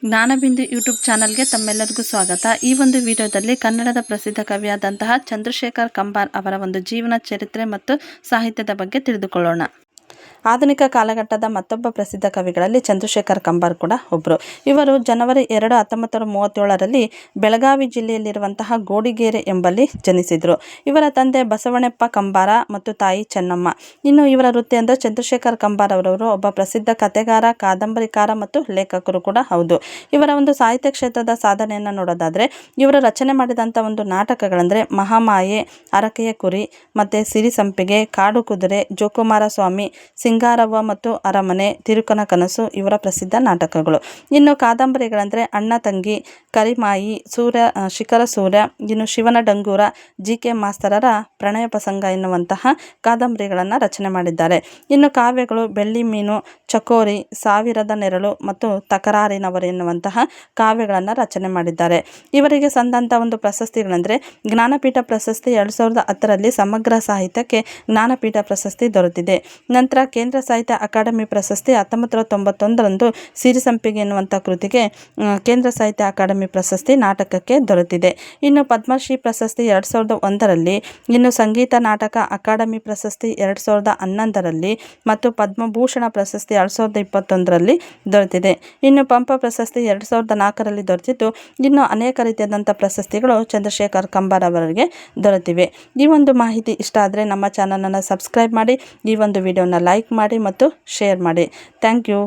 ಜ್ಞಾನಬಿಂದು YouTube ಚಾನಲ್ಗೆ ತಮ್ಮೆಲ್ಲರಿಗೂ ಸ್ವಾಗತ. ಈ ಒಂದು ವಿಡಿಯೋದಲ್ಲಿ ಕನ್ನಡದ ಪ್ರಸಿದ್ಧ ಕವಿಯಾದಂತಹ ಚಂದ್ರಶೇಖರ್ ಕಂಬಾರ್ ಅವರ ಒಂದು ಜೀವನ ಚರಿತ್ರೆ ಮತ್ತು ಸಾಹಿತ್ಯದ ಬಗ್ಗೆ ತಿಳಿದುಕೊಳ್ಳೋಣ. ಆಧುನಿಕ ಕಾಲಘಟ್ಟದ ಮತ್ತೊಬ್ಬ ಪ್ರಸಿದ್ಧ ಕವಿಗಳಲ್ಲಿ ಚಂದ್ರಶೇಖರ್ ಕಂಬಾರ್ ಕೂಡ ಒಬ್ಬರು. ಇವರು ಜನವರಿ 2, 1937ರಲ್ಲಿ ಬೆಳಗಾವಿ ಜಿಲ್ಲೆಯಲ್ಲಿರುವಂತಹ ಗೋಡಿಗೆರೆ ಎಂಬಲ್ಲಿ ಜನಿಸಿದರು. ಇವರ ತಂದೆ ಬಸವಣ್ಣಪ್ಪ ಕಂಬಾರ ಮತ್ತು ತಾಯಿ ಚೆನ್ನಮ್ಮ. ಇನ್ನು ಇವರ ವೃತ್ತಿ ಅಂದರೆ ಚಂದ್ರಶೇಖರ್ ಕಂಬಾರ್ ಅವರವರು ಒಬ್ಬ ಪ್ರಸಿದ್ಧ ಕಥೆಗಾರ, ಕಾದಂಬರಿಕಾರ ಮತ್ತು ಲೇಖಕರು ಕೂಡ ಹೌದು. ಇವರ ಒಂದು ಸಾಹಿತ್ಯ ಕ್ಷೇತ್ರದ ಸಾಧನೆಯನ್ನು ನೋಡೋದಾದರೆ ಇವರು ರಚನೆ ಮಾಡಿದಂಥ ಒಂದು ನಾಟಕಗಳಂದರೆ ಮಹಾಮಾಯೆ, ಹರಕೆಯ ಕುರಿ, ಮತ್ತು ಸಿರಿ ಸಂಪಿಗೆ, ಕಾಡು ಕುದುರೆ, ಜೋಕುಮಾರ ಸ್ವಾಮಿ, ಸಿಂಗಾರವ್ವ ಮತ್ತು ಅರಮನೆ, ತಿರುಕನ ಕನಸು ಇವರ ಪ್ರಸಿದ್ಧ ನಾಟಕಗಳು. ಇನ್ನು ಕಾದಂಬರಿಗಳಂದರೆ ಅಣ್ಣ ತಂಗಿ, ಕರಿಮಾಯಿ, ಶಿಖರ ಸೂರ್ಯ, ಇನ್ನು ಶಿವನ ಡಂಗೂರ, ಜಿ.ಕೆ. ಮಾಸ್ತರರ ಪ್ರಣಯ ಪ್ರಸಂಗ ಎನ್ನುವಂತಹ ಕಾದಂಬರಿಗಳನ್ನು ರಚನೆ ಮಾಡಿದ್ದಾರೆ. ಇನ್ನು ಕಾವ್ಯಗಳು ಬೆಳ್ಳಿ ಮೀನು, ಚಕೋರಿ, ಸಾವಿರದ ನೆರಳು ಮತ್ತು ತಕರಾರಿನವರು ಎನ್ನುವಂತಹ ಕಾವ್ಯಗಳನ್ನು ರಚನೆ ಮಾಡಿದ್ದಾರೆ. ಇವರಿಗೆ ಸಂದಂಥ ಒಂದು ಪ್ರಶಸ್ತಿಗಳೆಂದರೆ ಜ್ಞಾನಪೀಠ ಪ್ರಶಸ್ತಿ 2010ರಲ್ಲಿ ಸಮಗ್ರ ಸಾಹಿತ್ಯಕ್ಕೆ ಜ್ಞಾನಪೀಠ ಪ್ರಶಸ್ತಿ ದೊರೆತಿದೆ. ನಂತರ ಕೇಂದ್ರ ಸಾಹಿತ್ಯ ಅಕಾಡೆಮಿ ಪ್ರಶಸ್ತಿ 1991ರಂದು ಸಿರಿಸಂಪಿಗೆ ಎನ್ನುವಂಥ ಕೃತಿಗೆ ಕೇಂದ್ರ ಸಾಹಿತ್ಯ ಅಕಾಡೆಮಿ ಪ್ರಶಸ್ತಿ ನಾಟಕಕ್ಕೆ ದೊರೆತಿದೆ. ಇನ್ನು ಪದ್ಮಶ್ರೀ ಪ್ರಶಸ್ತಿ 2001ರಲ್ಲಿ, ಇನ್ನು ಸಂಗೀತ ನಾಟಕ ಅಕಾಡೆಮಿ ಪ್ರಶಸ್ತಿ 2011ರಲ್ಲಿ ಮತ್ತು ಪದ್ಮಭೂಷಣ ಪ್ರಶಸ್ತಿ 2021ರಲ್ಲಿ ದೊರೆತಿದೆ. ಇನ್ನು ಪಂಪ ಪ್ರಶಸ್ತಿ 2004ರಲ್ಲಿ ದೊರೆತಿದ್ದು, ಇನ್ನು ಅನೇಕ ರೀತಿಯಾದಂಥ ಪ್ರಶಸ್ತಿಗಳು ಚಂದ್ರಶೇಖರ್ ಕಂಬಾರ್ ಅವರಿಗೆ ದೊರೆತಿವೆ. ಈ ಒಂದು ಮಾಹಿತಿ ಇಷ್ಟ ಆದರೆ ನಮ್ಮ ಚಾನಲನ್ನು ಸಬ್ಸ್ಕ್ರೈಬ್ ಮಾಡಿ, ಈ ಒಂದು ವಿಡಿಯೋನ ಲೈಕ್ ಮಾಡಿ ಮತ್ತು ಶೇರ್ ಮಾಡಿ. Thank you.